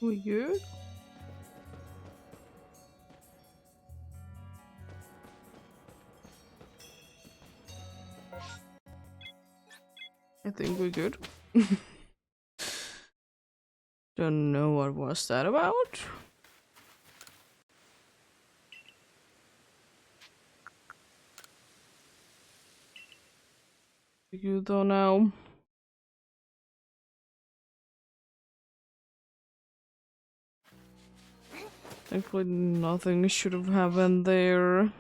We good? I think we're good. Don't know what was that about. You don't know. Thankfully nothing should have happened there.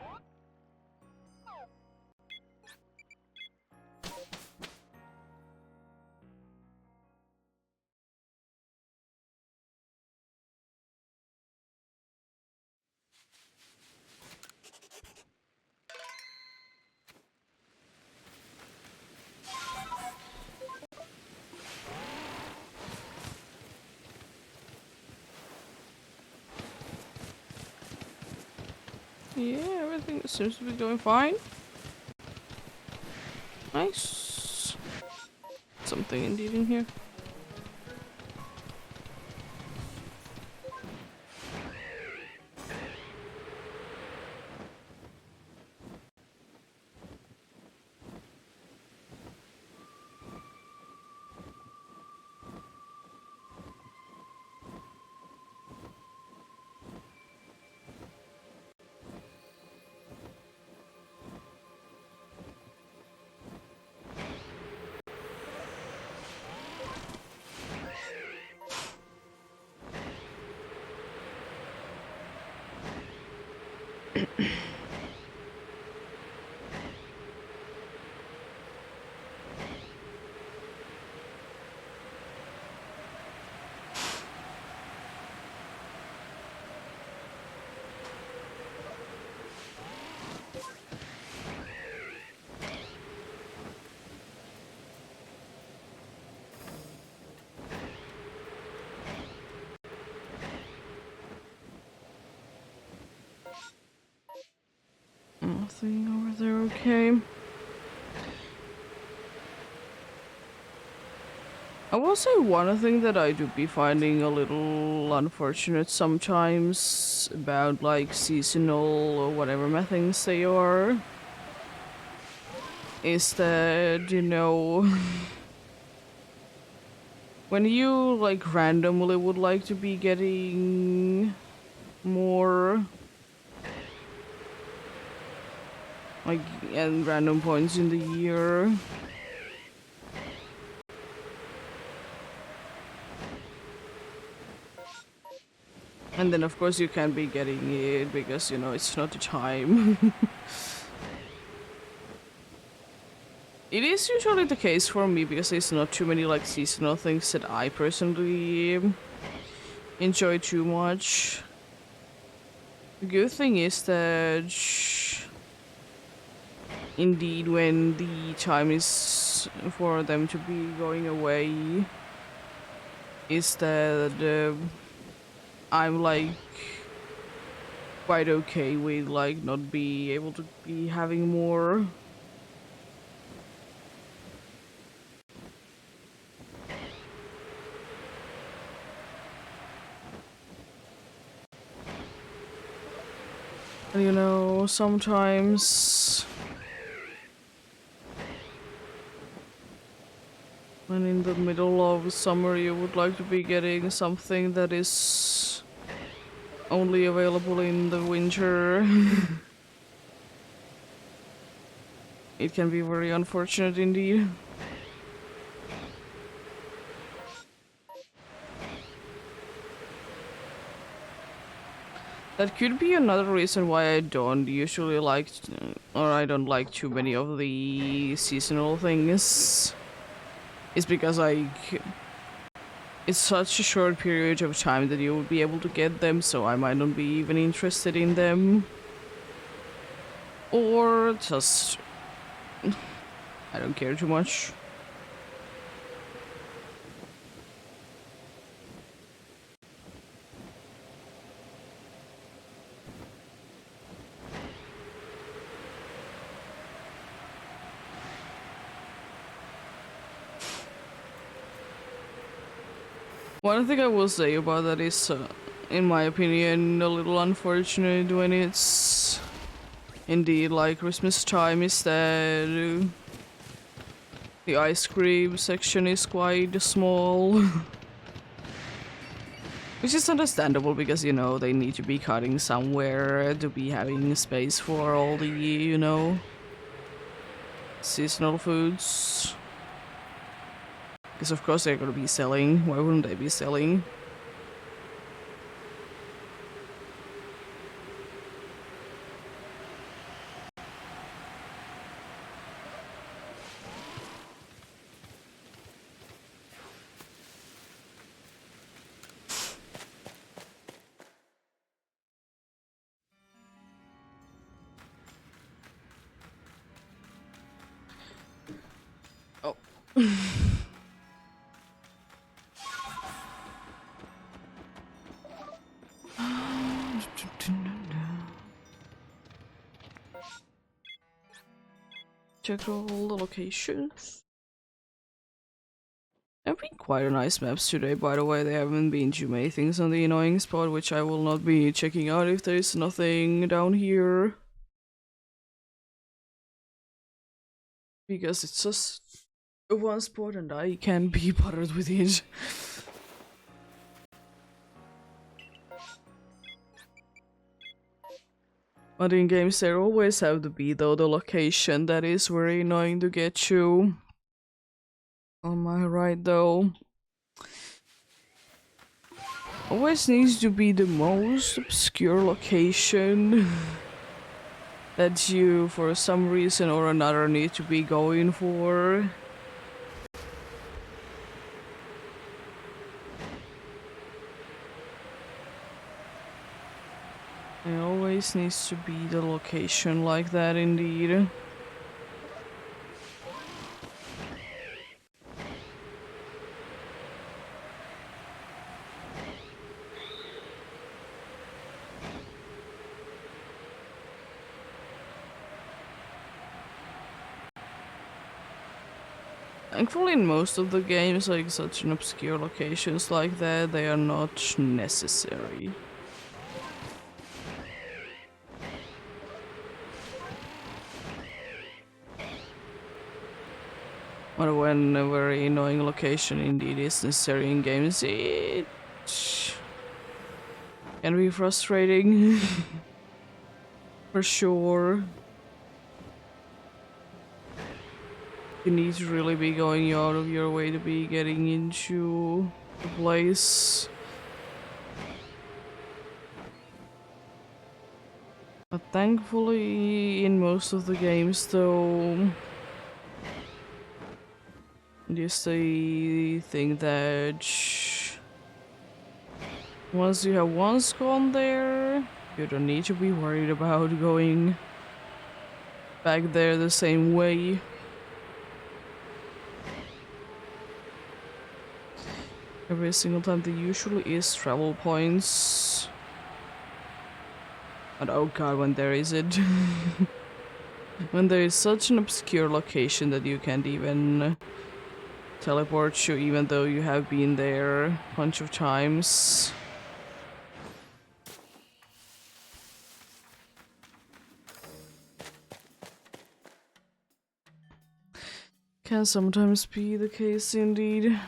Yeah, everything seems to be going fine. Nice. Something indeed in here. Nothing over there, okay. I will say one thing that I do be finding a little unfortunate sometimes about like seasonal or whatever methods they are is that, you know, when you like randomly would like to be getting more like at random points in the year. And then of course you can't be getting it because, you know, it's not the time. It is usually the case for me because there's not too many like seasonal things that I personally enjoy too much. The good thing is that indeed when the time is for them to be going away is that I'm like quite okay with like not be able to be having more. You know, sometimes when in the middle of summer you would like to be getting something that is only available in the winter. It can be very unfortunate indeed. That could be another reason why I don't usually like, or I don't like too many of the seasonal things. Is because it's such a short period of time that you will be able to get them, so I might not be even interested in them. Or just I don't care too much. One thing I will say about that is, in my opinion, a little unfortunate when it's indeed like Christmas time is that the ice cream section is quite small. Which is understandable because, you know, they need to be cutting somewhere to be having space for all the, you know, seasonal foods. Because of course they're gonna be selling. Why wouldn't they be selling? Oh. Check all the locations. There have been quite a nice maps today, by the way. There haven't been too many things on the annoying spot, which I will not be checking out if there is nothing down here. Because it's just one spot and I can be bothered with it. But in games there always have to be, though, the location that is very annoying to get to. On my right, though. Always needs to be the most obscure location that you, for some reason or another, need to be going for. It always needs to be the location like that, indeed. Thankfully, in most of the games, like such an obscure locations like that, they are not necessary. But when a very annoying location indeed is necessary in games, it can be frustrating. For sure. You need to really be going out of your way to be getting into the place. But thankfully, in most of the games, though, just a thing that once you have once gone there, you don't need to be worried about going back there the same way. Every single time there usually is travel points. But oh god, when there is it. When there is such an obscure location that you can't even teleport to, even though you have been there a bunch of times. Can sometimes be the case indeed.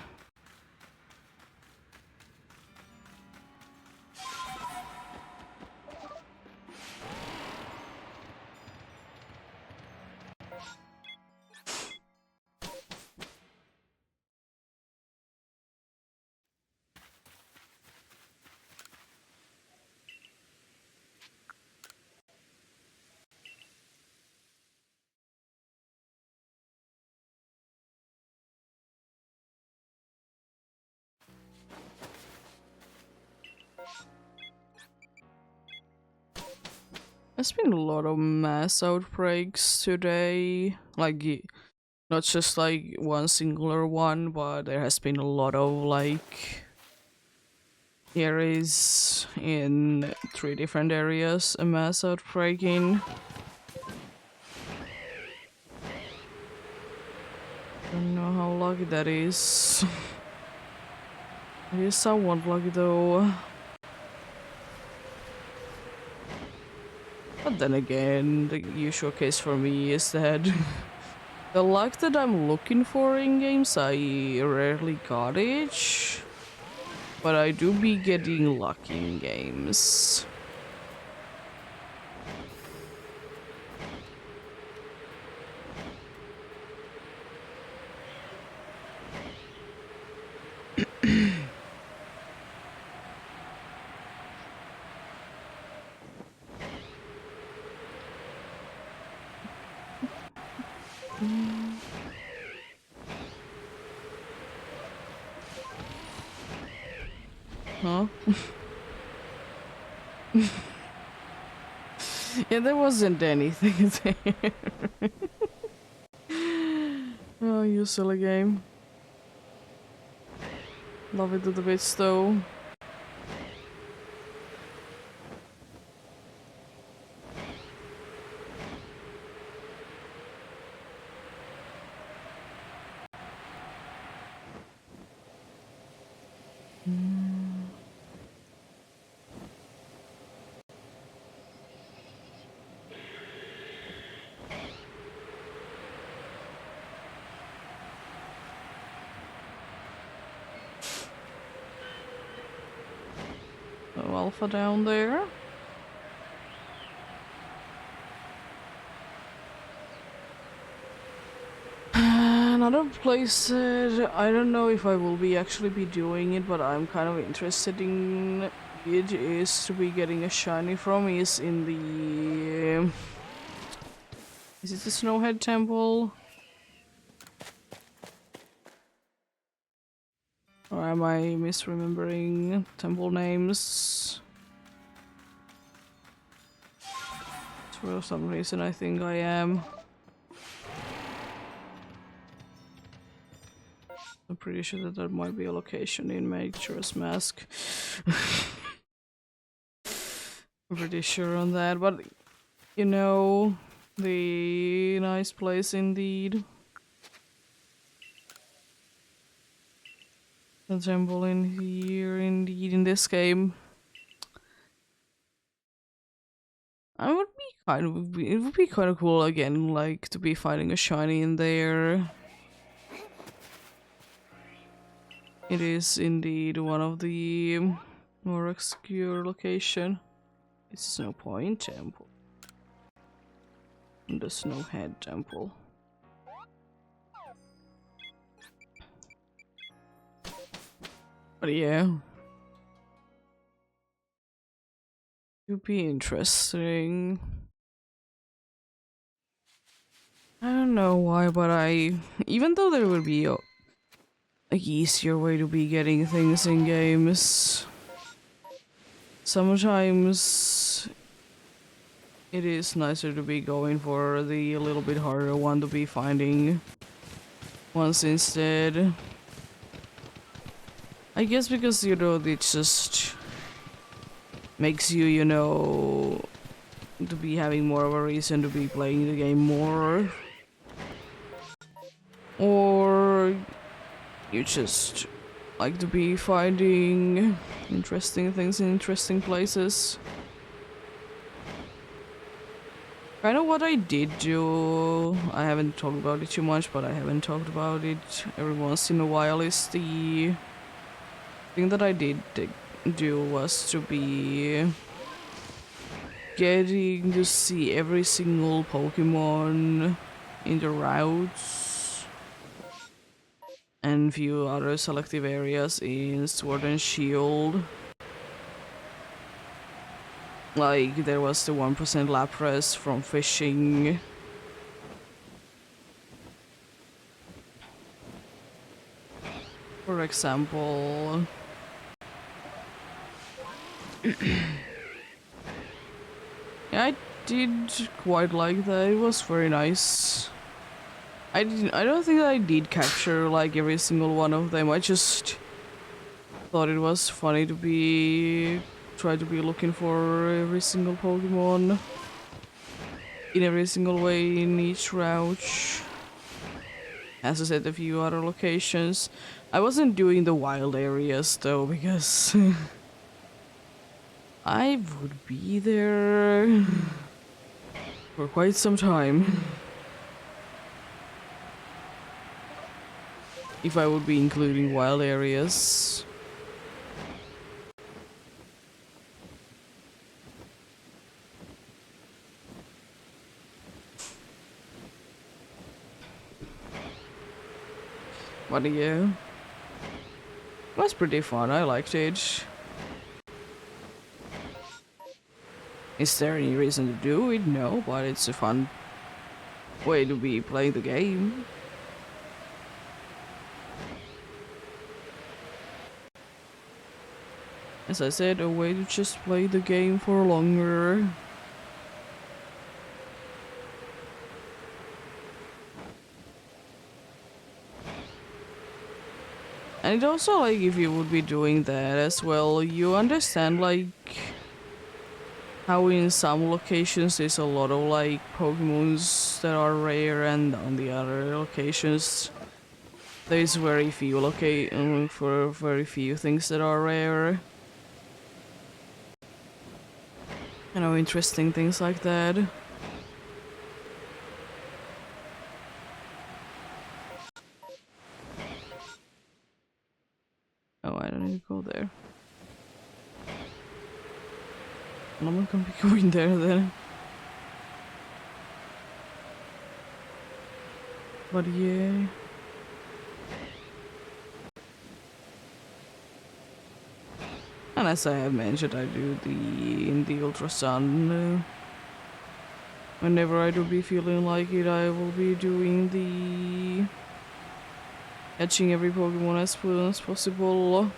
There's been a lot of mass outbreaks today. Like, not just like one singular one, but there has been a lot of like areas in 3 different areas, a mass outbreak in. Don't know how lucky that is. It is somewhat lucky though. But then again, the usual case for me is that the luck that I'm looking for in games, I rarely got it. But I do be getting lucky in games. Huh? Yeah, there wasn't anything there. Oh, you silly game. Love it to the bits though. No alpha down there. Another place that I don't know if I will be actually be doing it, but I'm kind of interested in it is to be getting a shiny from is in the is it the Snowhead Temple? Or am I misremembering temple names? For some reason I think I am. I'm pretty sure that there might be a location in Majora's Mask. I'm pretty sure on that, but you know, the nice place indeed. The temple in here, indeed, in this game. I would be kind of, it would be kind of cool again, like to be finding a shiny in there. It is indeed one of the more obscure location. It's Snow Point Temple. And the Snowhead Temple. But yeah. It would be interesting. I don't know why, but even though there would be a easier way to be getting things in games, sometimes it is nicer to be going for the little bit harder one to be finding ones instead. I guess because, you know, it just makes you, you know, to be having more of a reason to be playing the game more. Or you just like to be finding interesting things in interesting places. Kind of what I did do, I haven't talked about it too much, but I haven't talked about it every once in a while, is the thing that I did do was to be getting to see every single Pokemon in the routes and few other selective areas in Sword and Shield. Like, there was the 1% Lapras from fishing. For example. Yeah, I did quite like that. It was very nice. I don't think that I did capture like every single one of them. I just thought it was funny to try to be looking for every single Pokemon in every single way in each route. As I said, a few other locations. I wasn't doing the wild areas though, because I would be there for quite some time if I would be including wild areas. But yeah, it was pretty fun. I liked it. Is there any reason to do it? No, but it's a fun way to be playing the game. As I said, a way to just play the game for longer. And it also, like, if you would be doing that as well, you understand, like, how in some locations there's a lot of, like, Pokemons that are rare, and on the other locations there's very few for very few things that are rare. You know, interesting things like that. Oh, I don't need to go there. I'm not gonna be going there then. But yeah. And as I have mentioned, I do in the Ultra Sun. Whenever I do be feeling like it, I will be doing the catching every Pokemon as soon as possible.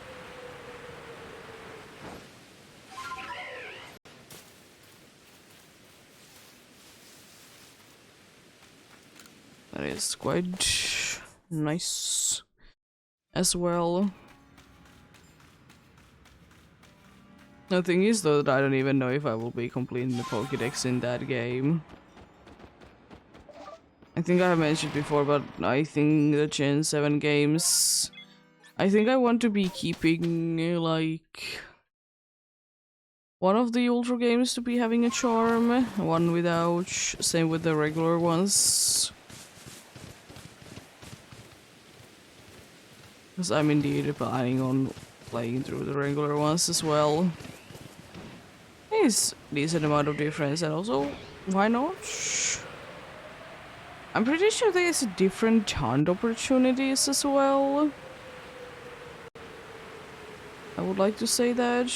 That is quite nice as well. The thing is though that I don't even know if I will be completing the Pokédex in that game. I think I have mentioned before, but I think the Gen 7 games, I think I want to be keeping like one of the Ultra games to be having a charm, one without, same with the regular ones. Because I'm indeed planning on playing through the regular ones as well. It's a decent amount of difference, and also, why not? I'm pretty sure there's different hunt opportunities as well. I would like to say that.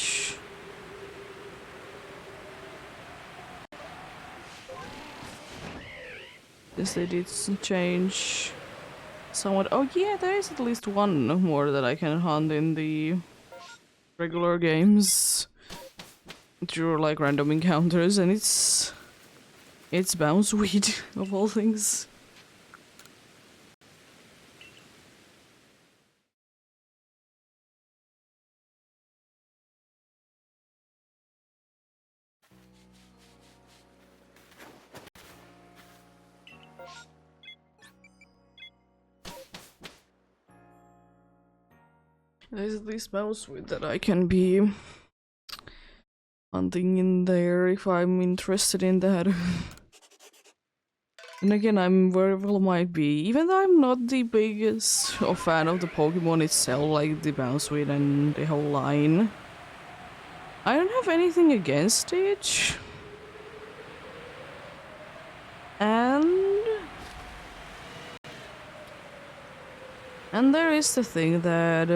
Since they did change somewhat. Oh yeah, there is at least one more that I can hunt in the regular games through like random encounters, and it's Bounceweed of all things. There's at least Bounceweed that I can be hunting in there if I'm interested in that. And again, I'm very well might be, even though I'm not the biggest fan of the Pokemon itself, like the Bounceweed and the whole line. I don't have anything against it. And there is the thing that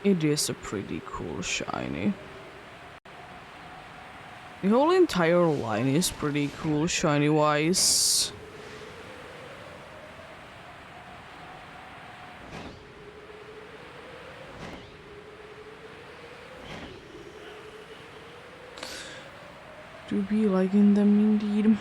it is a pretty cool shiny. The whole entire line is pretty cool shiny wise. To be liking them indeed.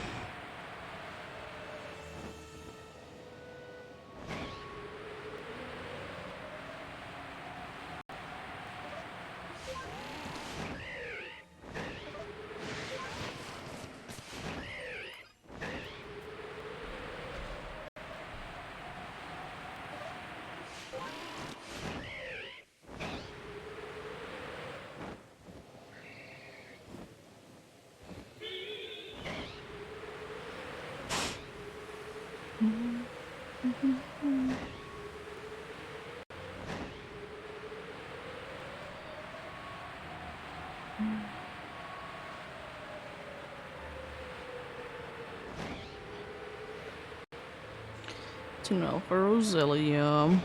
To know for Roselia.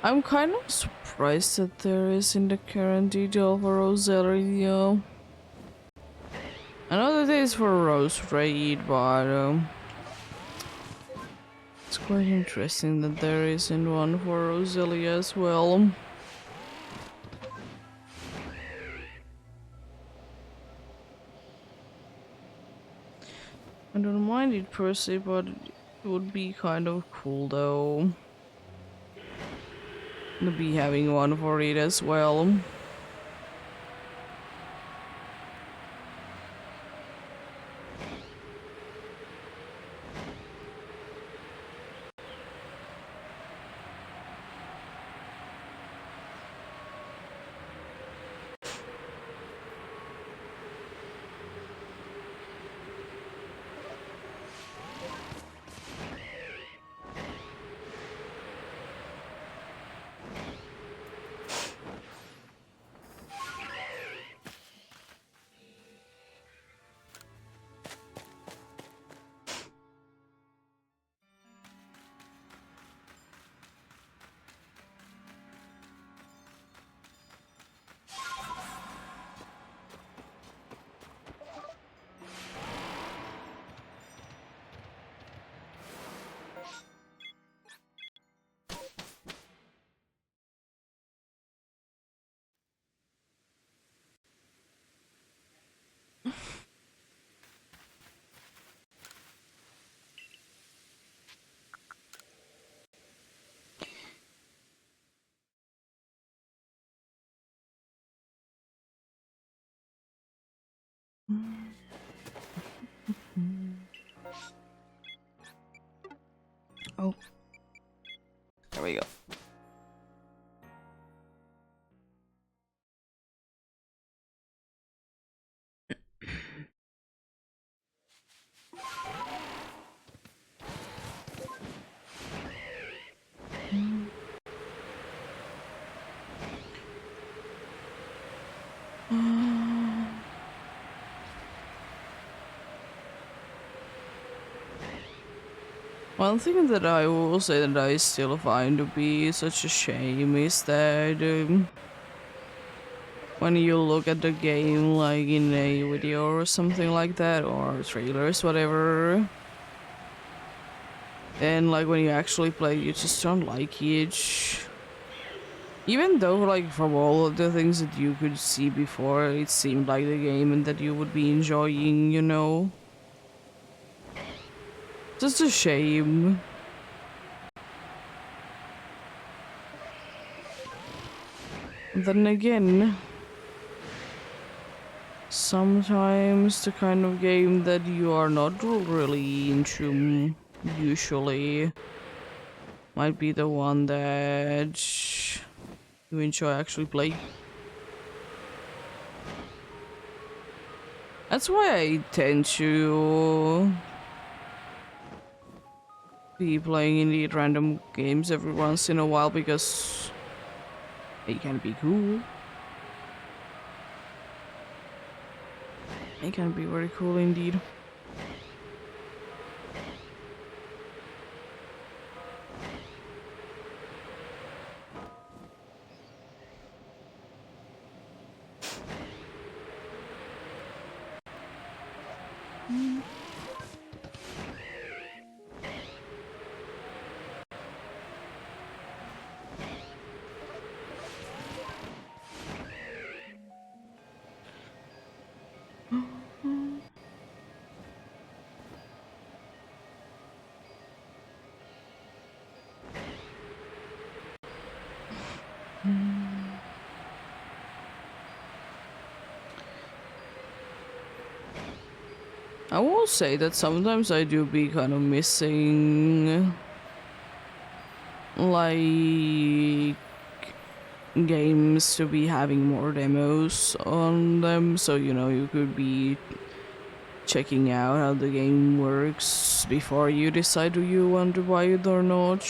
I'm kind of surprised that there is in the current detail for Roselia. I know that it is for Rose Raid, but it's quite interesting that there isn't one for Roselia as well. I don't mind it per se, but it would be kind of cool though to be having one for it as well. Oh, there we go. One thing that I will say that I still find to be such a shame is that when you look at the game like in a video or something like that, or trailers, whatever, and like when you actually play, you just don't like it. Even though, like, from all of the things that you could see before, it seemed like the game and that you would be enjoying, you know? Just a shame. Then again, sometimes the kind of game that you are not really into usually might be the one that you enjoy actually play. That's why I tend to be playing indie random games every once in a while because it can be cool. It can be very cool indeed. I will say that sometimes I do be kind of missing like games to be having more demos on them, so you know you could be checking out how the game works before you decide do you want to buy it or not.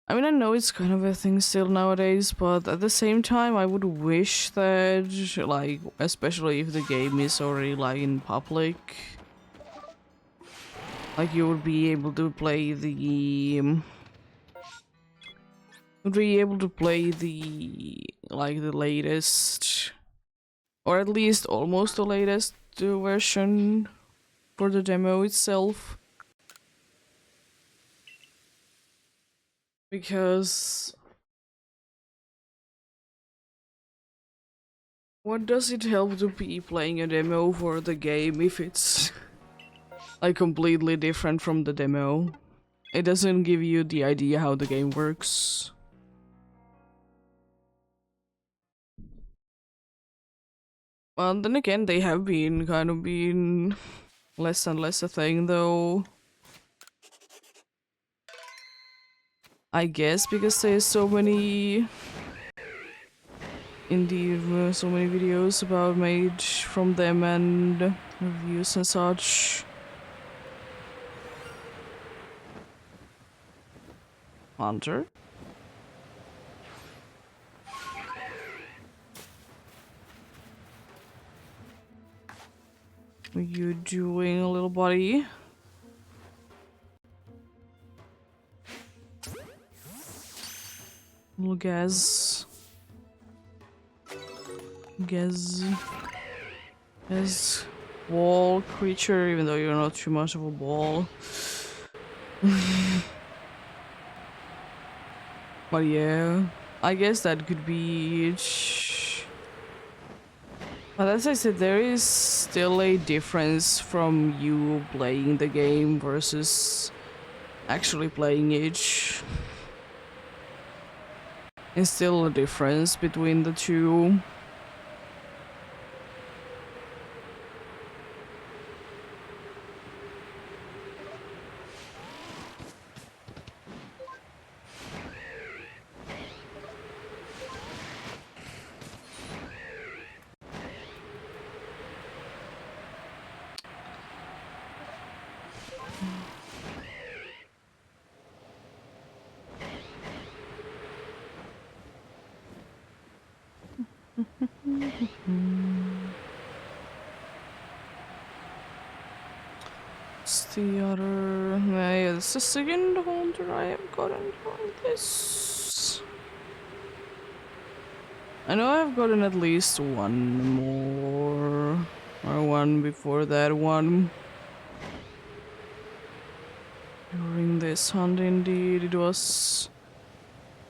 I mean, I know it's kind of a thing still nowadays, but at the same time, I would wish that, like, especially if the game is already, like, in public, like, you would be able to play the... would be able to play the, like, the latest, or at least almost the latest version for the demo itself. Because what does it help to be playing a demo for the game if it's like completely different from the demo? It doesn't give you the idea how the game works. Well, then again, they have been kind of been less and less a thing though. I guess because there's so many indeed so many videos about made from them and reviews and such. Hunter? What are you doing, little buddy? Little Gaz. As wall creature, even though you're not too much of a ball. But yeah, I guess that could be it. But as I said, there is still a difference from you playing the game versus actually playing it. There's still a difference between the two. It's the other... yeah, it's the second hunter I have gotten from this. I know I've gotten at least one more, or one before that one. During this hunt indeed, it was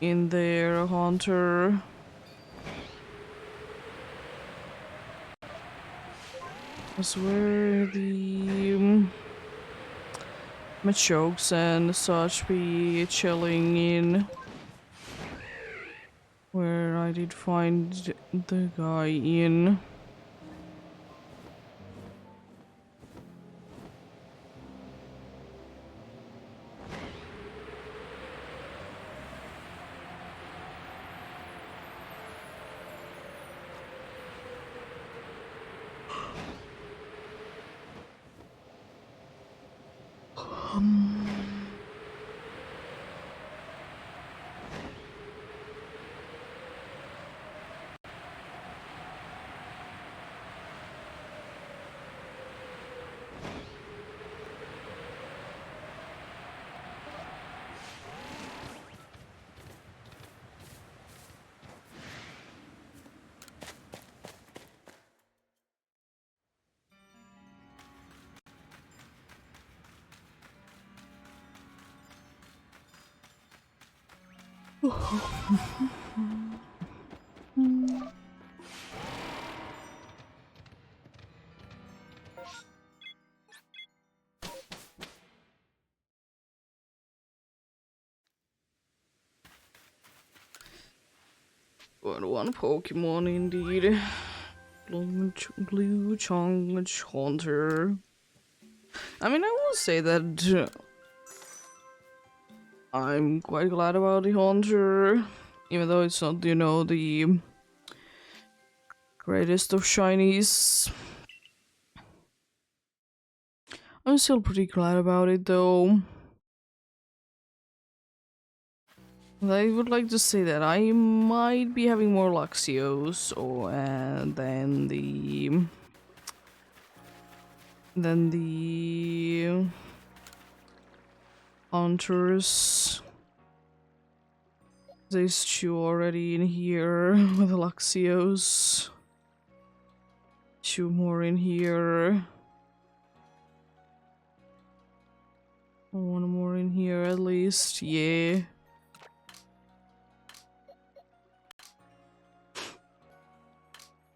in there, hunter. Was where the Machokes and such be chilling in. Where I did find the guy in. One Pokemon indeed. Blue Chong Haunter. I mean, I will say that I'm quite glad about the Haunter, even though it's not, you know, the greatest of shinies. I'm still pretty glad about it though. I would like to say that I might be having more Luxios than the Hunters. There's two already in here with Luxios. Two more in here. One more in here at least, yeah.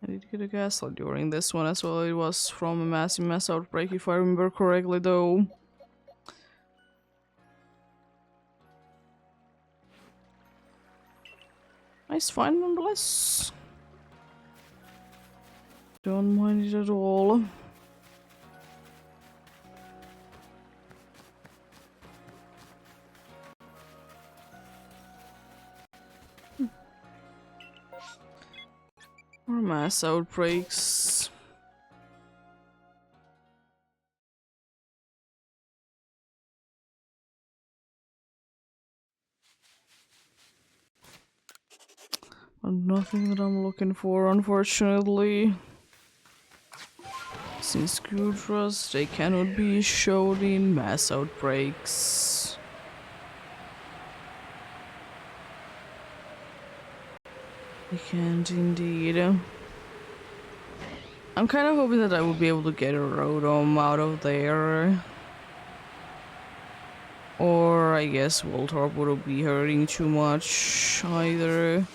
I did get a gaslight during this one as well. It was from a massive mass outbreak if I remember correctly though. Nice find nonetheless. Don't mind it at all. More mass outbreaks. But nothing that I'm looking for, unfortunately. Since Gudras, they cannot be showed in mass outbreaks. They can't indeed. I'm kind of hoping that I will be able to get a Rotom out of there. Or I guess Voltorb wouldn't be hurting too much either.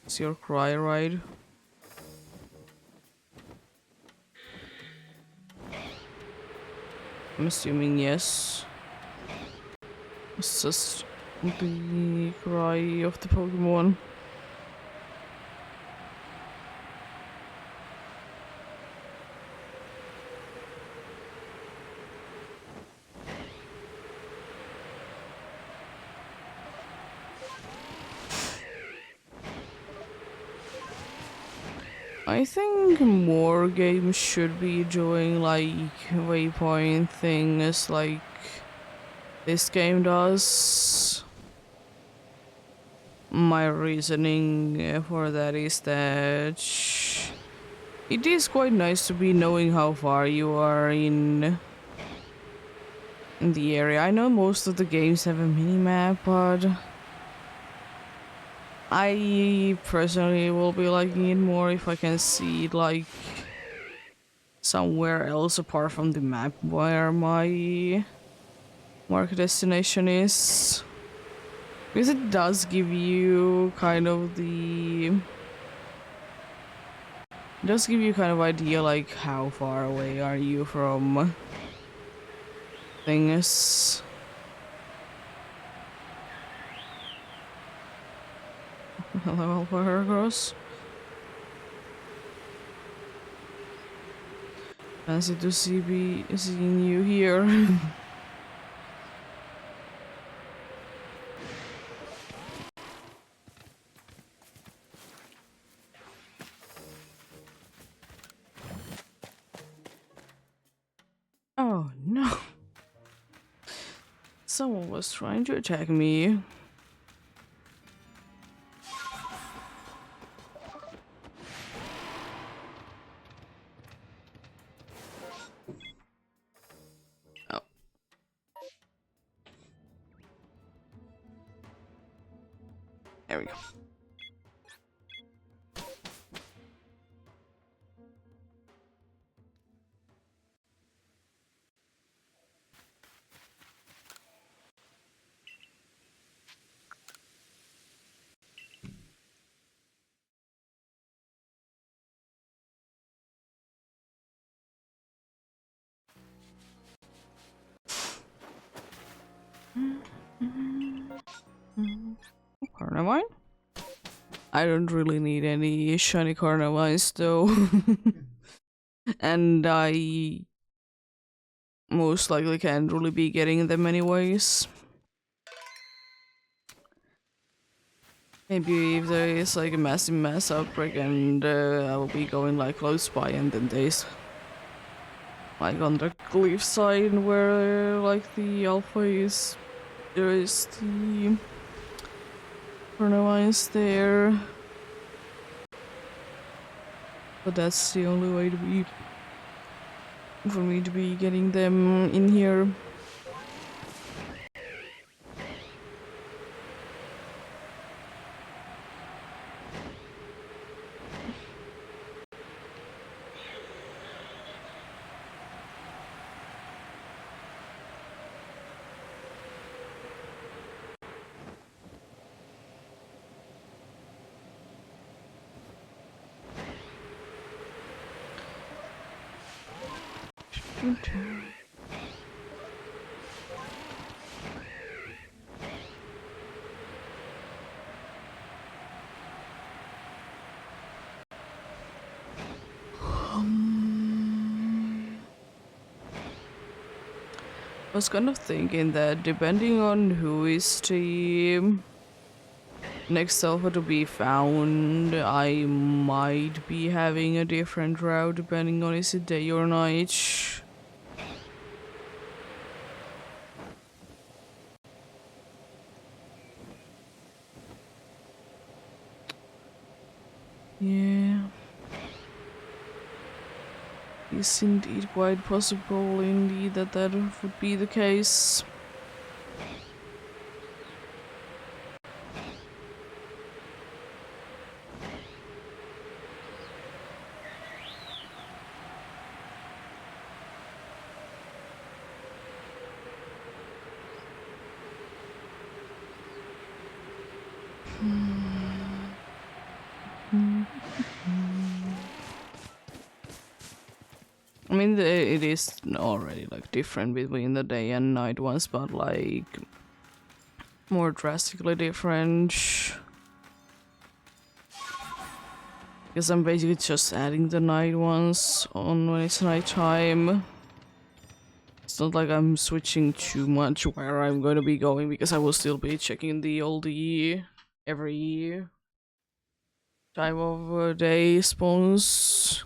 It's your cry, right? I'm assuming yes. It's just the cry of the Pokemon. I think more games should be doing like waypoint things like this game does. My reasoning for that is that it is quite nice to be knowing how far you are in the area. I know most of the games have a mini-map, but I personally will be liking it more if I can see it like somewhere else apart from the map where my market destination is. Because it does give you kind of idea like how far away are you from things. Hello, Alpha Heracross. Fancy to seeing you here. Oh no. Someone was trying to attack me. Oh. There we go. Carnivine? I don't really need any shiny Carnivines though. And I most likely can't really be getting them anyways. Maybe if there is like a massive mass outbreak and I will be going like close by, and then there's like on the cliff side where like the alpha is, There is the Chronowines there. But that's the only way to be for me to be getting them in here. I was kind of thinking that depending on who is the next alpha to be found, I might be having a different route depending on is it day or night. Yeah. It's indeed quite possible indeed that that would be the case. I mean, it is already like different between the day and night ones, but like more drastically different. Because I'm basically just adding the night ones on when it's nighttime. It's not like I'm switching too much where I'm going to be going, because I will still be checking the oldie every time of day spawns.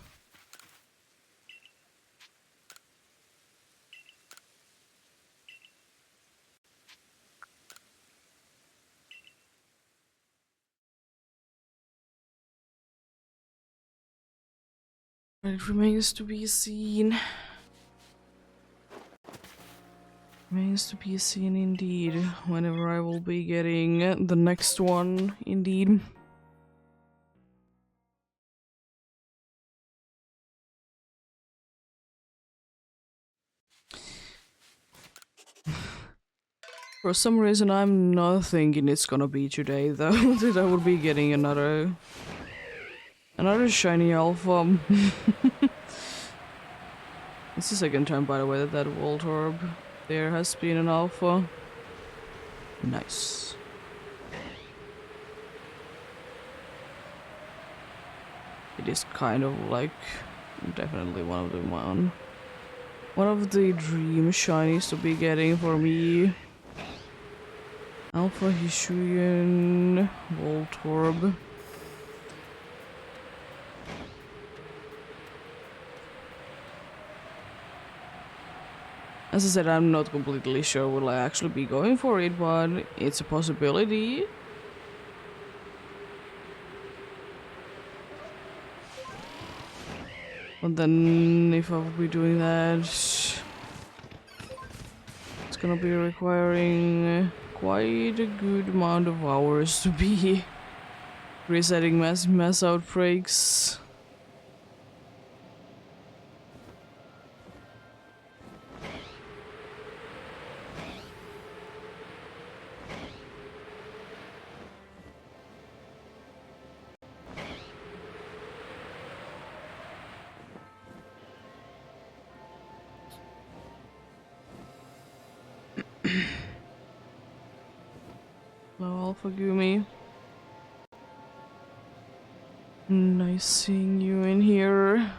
But it remains to be seen. Remains to be seen indeed, whenever I will be getting the next one, indeed. For some reason I'm not thinking it's gonna be today though, that I will be getting another shiny alpha. It's the second time, by the way, that Voltorb there has been an alpha. Nice. It is kind of like definitely one of the dream shinies to be getting for me. Alpha Hisuian Voltorb. As I said, I'm not completely sure will I actually be going for it, but it's a possibility. But then, if I will be doing that, it's gonna be requiring quite a good amount of hours to be resetting mass outbreaks. Hello, Alpha Gumi. Nice seeing you in here.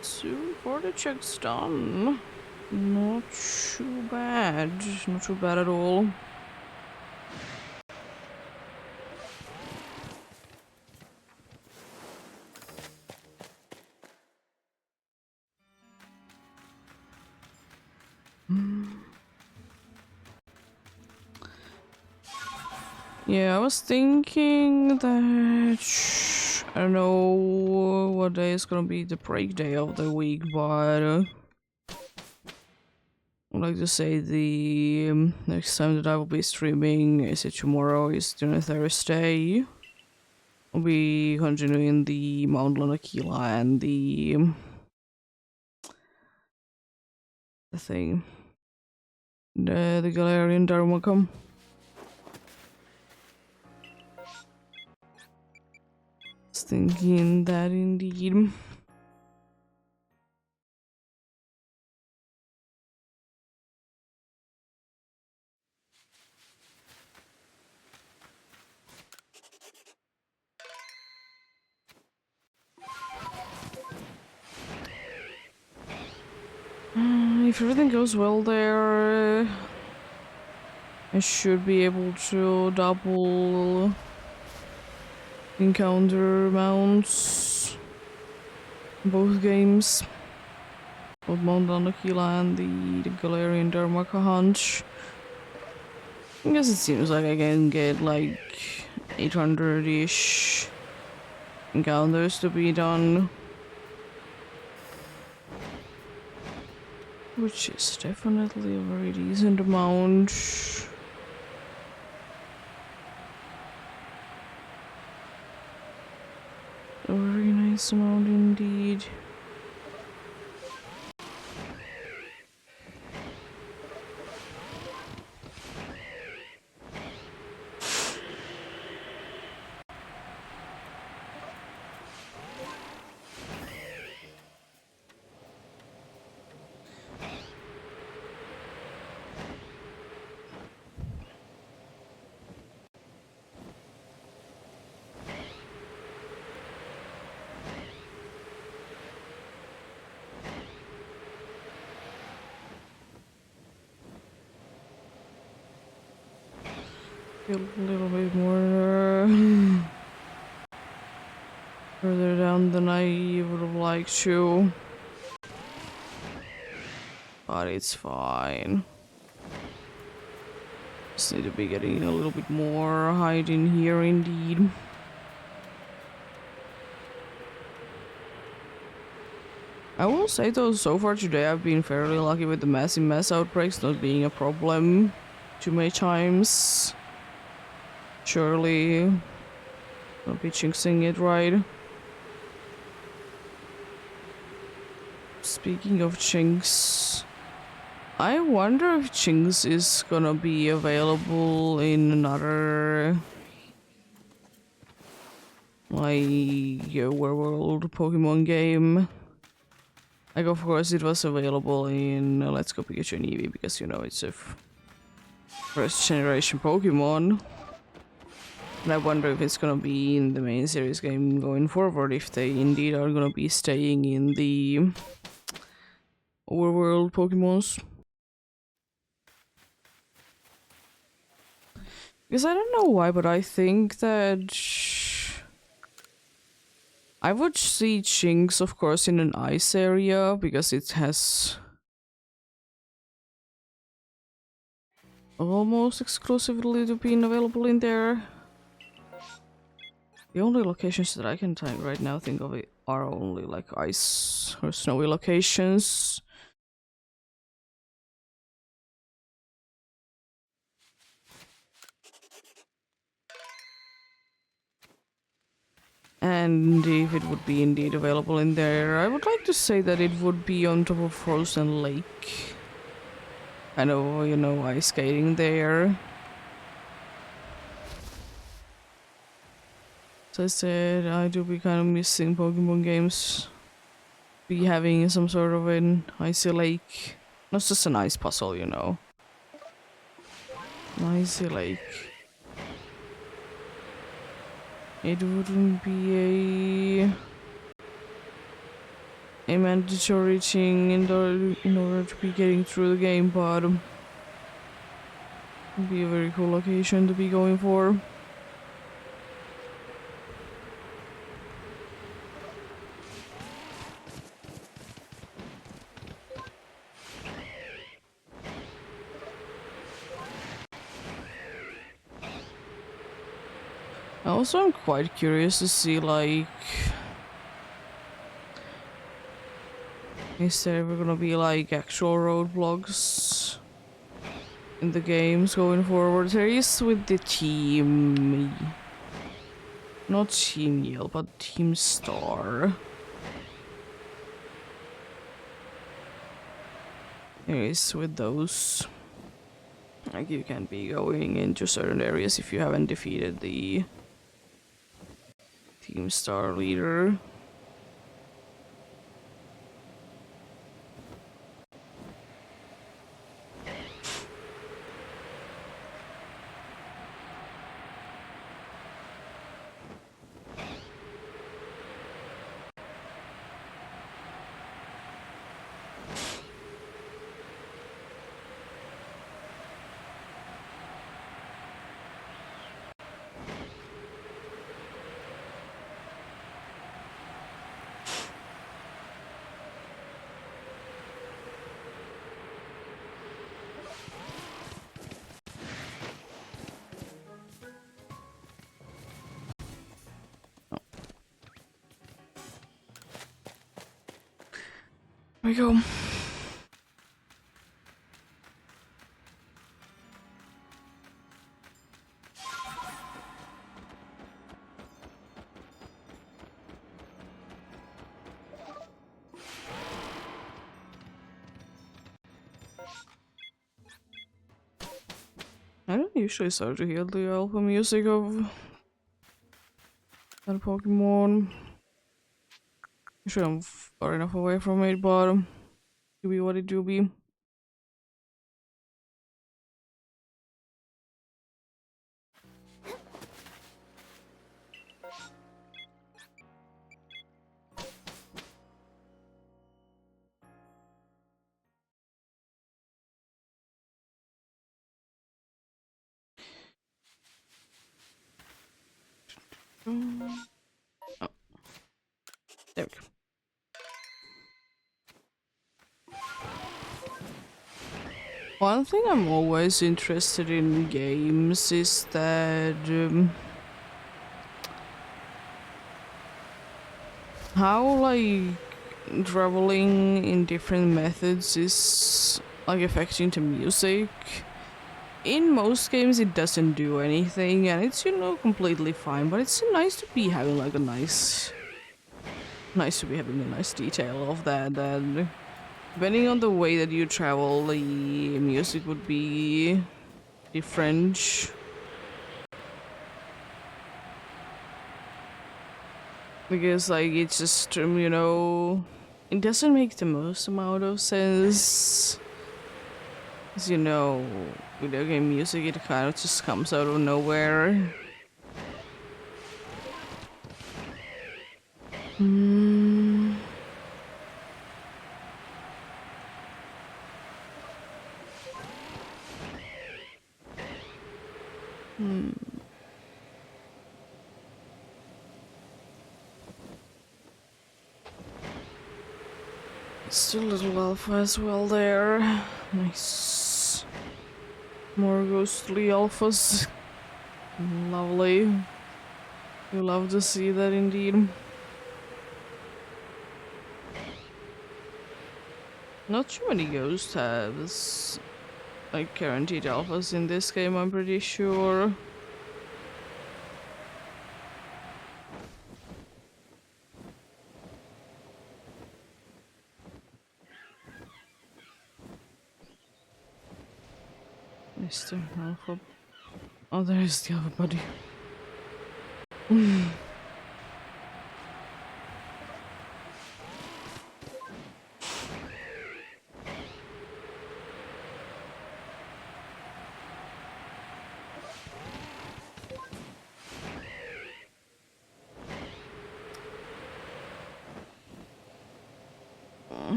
So far the check's done. Not too bad. Not too bad at all. Yeah, I was thinking that I don't know what day is gonna be the break day of the week, but I'd like to say the next time that I will be streaming, is it tomorrow? Is it on a Thursday? I'll be continuing the Mount Lanakila and the thing, the Galarian Dharmakam. Was thinking that indeed. If everything goes well there, I should be able to double encounter mounts in both games. Both Mount Lanakila and the Galarian Dharmaka Hunt. I guess it seems like I can get like 800-ish encounters to be done. Which is definitely a very decent amount. A very nice amount indeed. A little bit more further down than I would have liked to. But it's fine. Just need to be getting a little bit more height in here indeed. I will say though, so far today I've been fairly lucky with the massive mass outbreaks not being a problem too many times. Surely I'll be jinxing it right. Speaking of jinx, I wonder if jinx is gonna be available in another like Overworld Pokemon game. Like, of course, it was available in Let's Go Pikachu and Eevee because, you know, it's a first generation Pokemon. And I wonder if it's gonna be in the main series game going forward, if they indeed are gonna be staying in the Overworld Pokemons. Because I don't know why, but I think that I would see Jinx, of course, in an ice area because it has almost exclusively to be available in there. The only locations that I can right now think of it are only like ice or snowy locations. And if it would be indeed available in there, I would like to say that it would be on top of Frozen Lake. I know, you know, ice skating there. As I said, I do be kind of missing Pokemon games. Be having some sort of an icy lake. Not just an ice puzzle, you know. An icy lake. It wouldn't be a mandatory thing in order to be getting through the game, but it'd be a very cool location to be going for. Also, I'm quite curious to see, like, is there ever gonna be, like, actual roadblocks in the games going forward? There is with the team. Not Team Yell, but Team Star. There is with those. Like, you can be going into certain areas if you haven't defeated the Team Star leader. There we go. I don't usually start to hear the alpha music of that Pokemon. Usually I'm far enough away from it, but do be what it do be. Oh, there we go. One thing I'm always interested in games is that how like traveling in different methods is like affecting the music. In most games it doesn't do anything and it's, you know, completely fine, but it's nice to be having like a nice to be having a nice detail of that, and depending on the way that you travel the music would be different. Because like it's just you know, it doesn't make the most amount of sense. As you know, video game music, it kind of just comes out of nowhere. Hmm. Still a little alpha as well there. Nice. More ghostly alphas. Lovely. You love to see that indeed. Not too many ghosts has like guaranteed alphas in this game, I'm pretty sure. Mr. Alpha. Oh, there is the other body.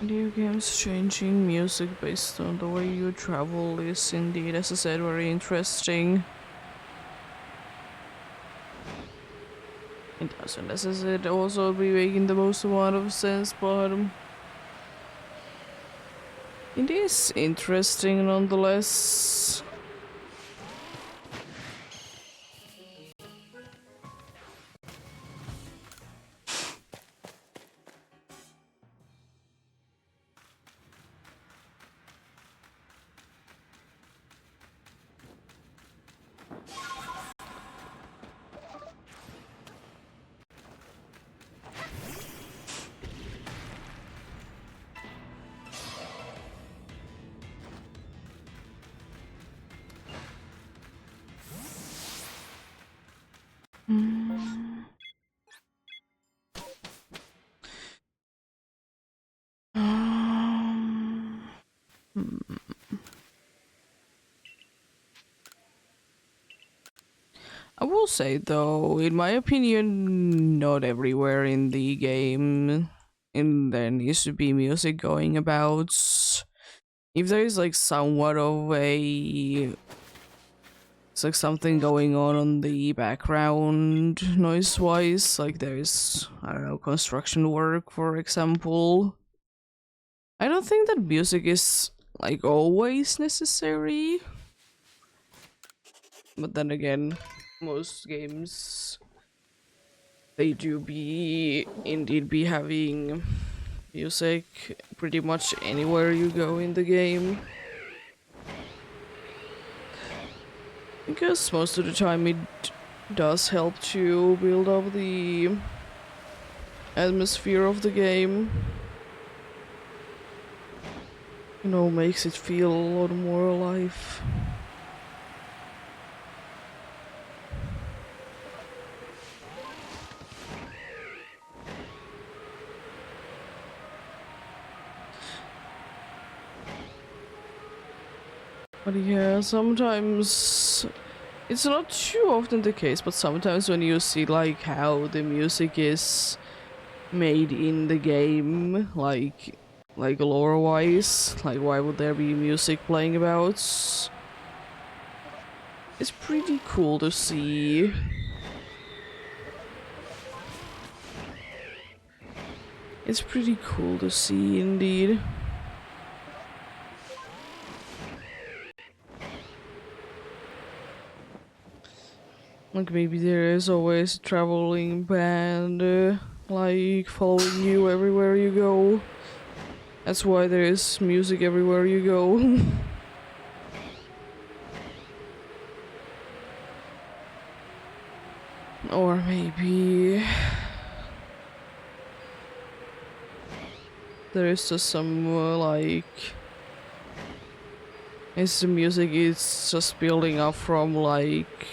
Video games changing music based on the way you travel is indeed, as I said, very interesting. It doesn't, as I said, also be making the most amount of sense, but it is interesting nonetheless. I will say though, in my opinion, not everywhere in the game there needs to be music going about. If there is like somewhat of a, it's like something going on the background noise wise, like there's, I don't know, construction work for example, I don't think that music is like always necessary. But then again, most games, they do be indeed be having music pretty much anywhere you go in the game. Because most of the time it does help to build up the atmosphere of the game. You know, makes it feel a lot more alive. But yeah, sometimes it's not too often the case, but sometimes when you see like how the music is made in the game, like lore wise. Like, why would there be music playing about? It's pretty cool to see. It's pretty cool to see indeed. Like, maybe there is always a traveling band, like, following you everywhere you go. That's why there is music everywhere you go. Or maybe there is just some, like... It's the music is just building up from, like...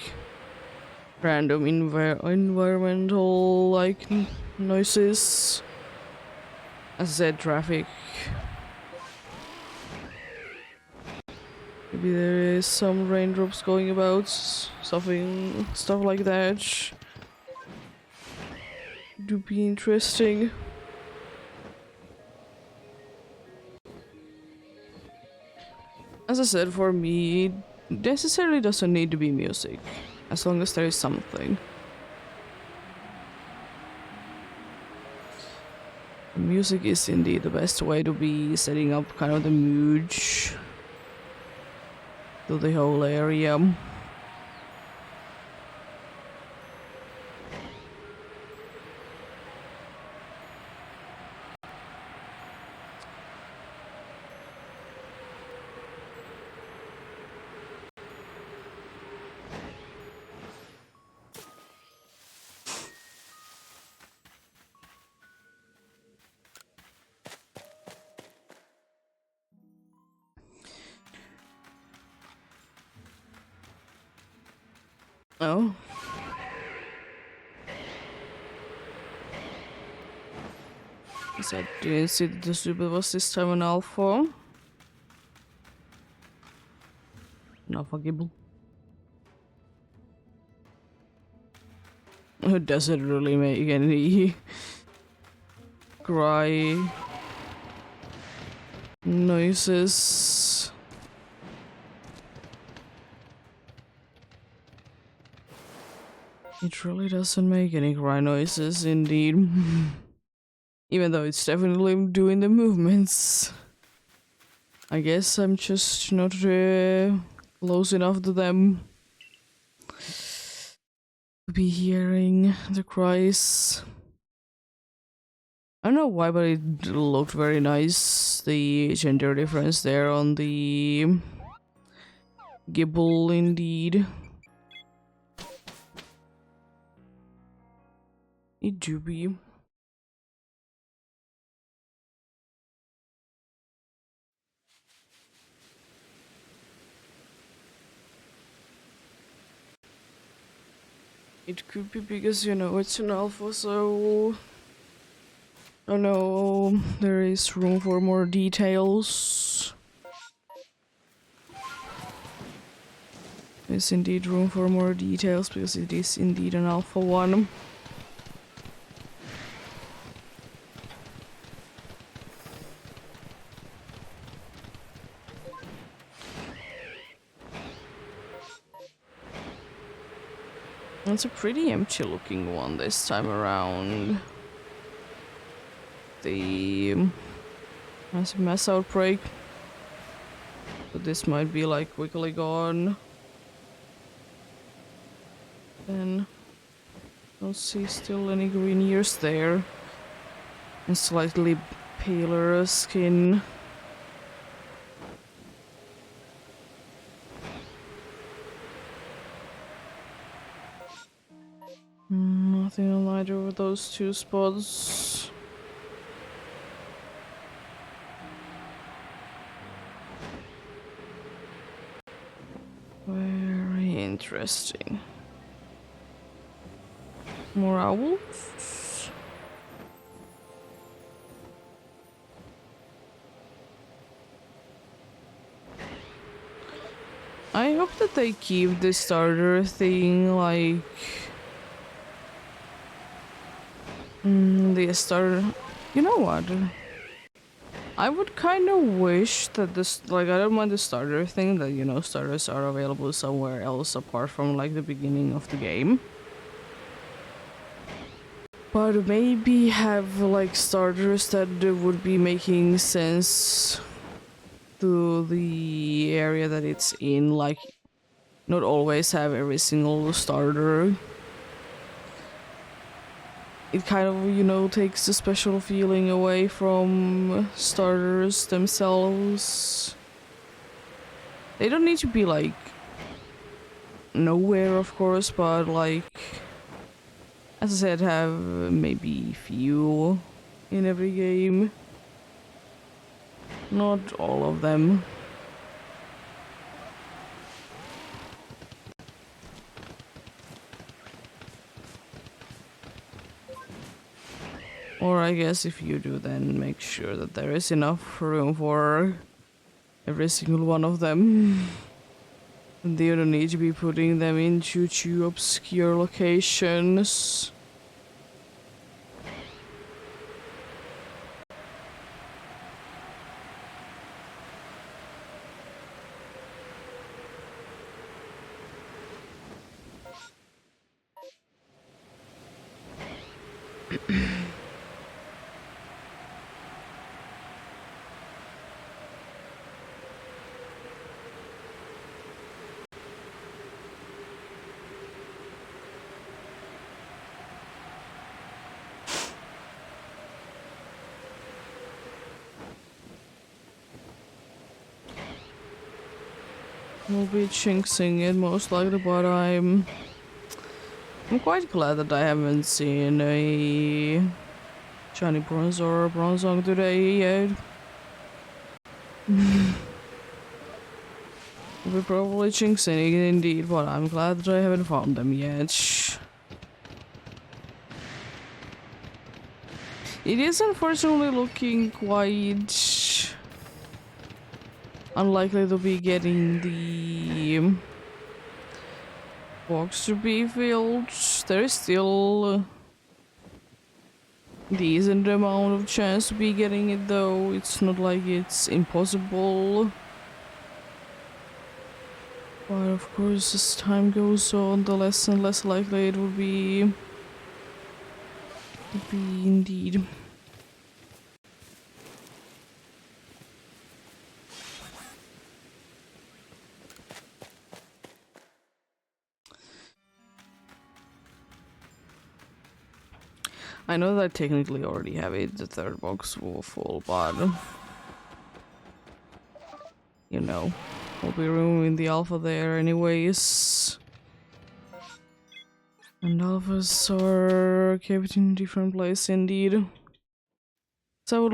random environmental like noises. As I said, traffic. Maybe there is some raindrops going about, stuff like that. Do be interesting. As I said, for me, it necessarily doesn't need to be music. As long as there is something. Music is indeed the best way to be setting up kind of the mood to the whole area. Oh. So I didn't see that the super was this time an alpha. An alpha gibble. It doesn't really make any cry noises. It really doesn't make any cry noises, indeed. Even though it's definitely doing the movements. I guess I'm just not close enough to them to be hearing the cries. I don't know why, but it looked very nice. The gender difference there on the gibble, indeed. It do be. It could be because, you know, it's an alpha, so... I know there is room for more details. There's indeed room for more details because it is indeed an alpha one. It's a pretty empty looking one this time around. The mass outbreak. But this might be like quickly gone. Then don't see still any green ears there. And slightly paler skin. Nothing on either of those two spots. Very interesting. More owls? I hope that they keep the starter thing like The starter. You know what? I would kind of wish that this, like, I don't mind the starter thing, that, you know, starters are available somewhere else apart from, like, the beginning of the game. But maybe have, like, starters that would be making sense to the area that it's in, like, not always have every single starter. It kind of, you know, takes the special feeling away from starters themselves. They don't need to be, like, nowhere, of course, but, like, as I said, have maybe few in every game. Not all of them. Or I guess if you do, then make sure that there is enough room for every single one of them. And you don't need to be putting them into two obscure locations. We'll be chinksing it most likely, but I'm quite glad that I haven't seen a shiny bronze or bronzong today yet. We'll be probably chinksing it indeed, but I'm glad that I haven't found them yet. It is unfortunately looking quite unlikely to be getting the box to be filled. There is still a decent amount of chance to be getting it, though. It's not like it's impossible. But of course, as time goes on, the less and less likely it would be. Would be indeed. I know that I technically already have it, the third box full, but you know, we'll be removing the alpha there anyways. And alphas are kept in different place indeed. So